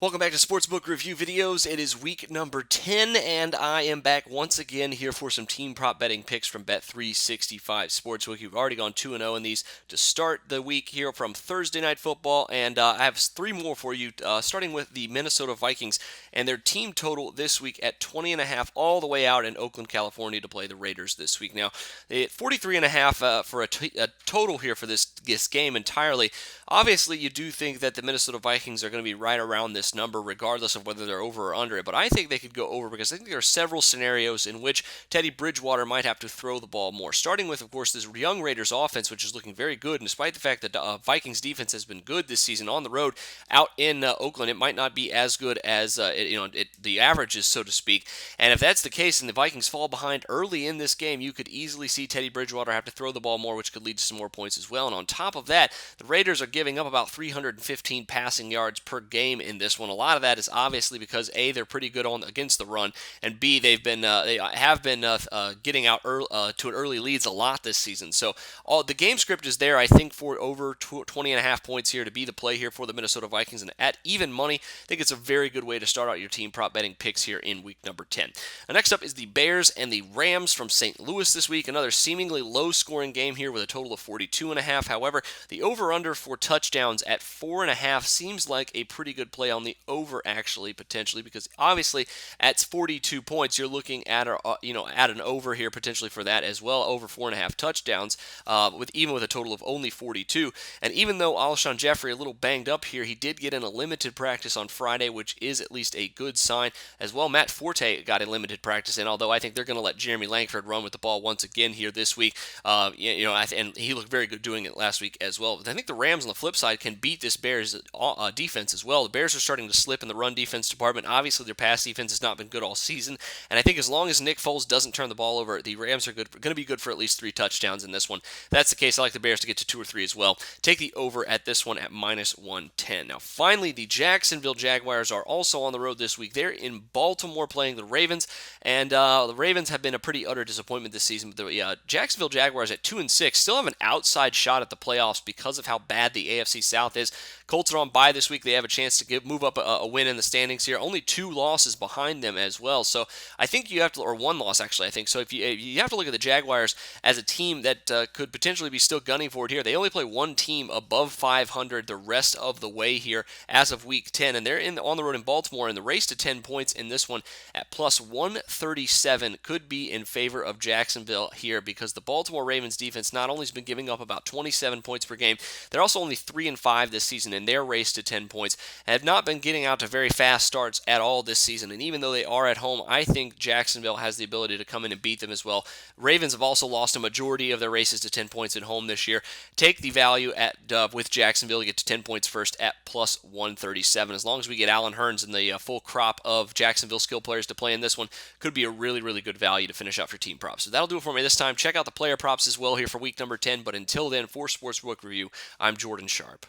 Welcome back to Sportsbook Review Videos. It is week number 10, and I am back once again here for some team prop betting picks from Bet365 Sportsbook. You've already gone 2-0 in these to start the week here from Thursday Night Football, and I have three more for you, starting with the Minnesota Vikings and their team total this week at 20.5, all the way out in Oakland, California to play the Raiders this week. Now, 43.5 for a total here for this game entirely. Obviously, you do think that the Minnesota Vikings are going to be right around this number, regardless of whether they're over or under it. But I think they could go over because I think there are several scenarios in which Teddy Bridgewater might have to throw the ball more. Starting with, of course, this young Raiders offense, which is looking very good. And despite the fact that the Vikings defense has been good this season on the road out in Oakland, it might not be as good as the averages, so to speak. And if that's the case and the Vikings fall behind early in this game, you could easily see Teddy Bridgewater have to throw the ball more, which could lead to some more points as well. And on top of that, the Raiders are giving up about 315 passing yards per game in this one. A lot of that is obviously because A, they're pretty good on against the run, and B, they have been getting out to early leads a lot this season. So all the game script is there, I think, for over 20.5 points here to be the play here for the Minnesota Vikings, and at even money, I think it's a very good way to start out your team prop betting picks here in week number 10. Now, next up is the Bears and the Rams from St. Louis this week. Another seemingly low-scoring game here with a total of 42.5. However, the over/under for touchdowns at 4.5 seems like a pretty good play on the over, actually, potentially, because obviously at 42 points, you're looking at at an over here potentially for that as well, over 4.5 touchdowns, with a total of only 42. And even though Alshon Jeffrey a little banged up here, he did get in a limited practice on Friday, which is at least a good sign as well. Matt Forte got a limited practice in, although I think they're going to let Jeremy Langford run with the ball once again here this week. And he looked very good doing it last week as well. But I think the Rams on the flip side can beat this Bears defense as well. The Bears are starting to slip in the run defense department. Obviously, their pass defense has not been good all season, and I think as long as Nick Foles doesn't turn the ball over, the Rams are going to be good for at least 3 touchdowns in this one. If that's the case, I like the Bears to get to 2 or 3 as well. Take the over at this one at -110. Now, finally, the Jacksonville Jaguars are also on the road this week. They're in Baltimore playing the Ravens, and the Ravens have been a pretty utter disappointment this season. But the Jacksonville Jaguars at 2-6 still have an outside shot at the playoffs because of how bad the AFC South is. Colts are on bye this week. They have a chance to move up a win in the standings here. Only 2 losses behind them as well. So I think you have to, or 1 loss actually, I think. So if you have to look at the Jaguars as a team that could potentially be still gunning for it here. They only play 1 team above 500 the rest of the way here as of week 10, and they're on the road in Baltimore, and the race to 10 points in this one at +137 could be in favor of Jacksonville here because the Baltimore Ravens defense not only has been giving up about 27 points per game, they're also only 3-5 this season in their race to 10 points, and have not been getting out to very fast starts at all this season. And even though they are at home, I think Jacksonville has the ability to come in and beat them as well. Ravens have also lost a majority of their races to 10 points at home this year. Take the value at with Jacksonville. You get to 10 points first at +137. As long as we get Allen Hurns and the full crop of Jacksonville skill players to play in this one, could be a really, really good value to finish out for team props. So that'll do it for me this time. Check out the player props as well here for week number 10. But until then, for Sportsbook Review, I'm Jordan Sharp.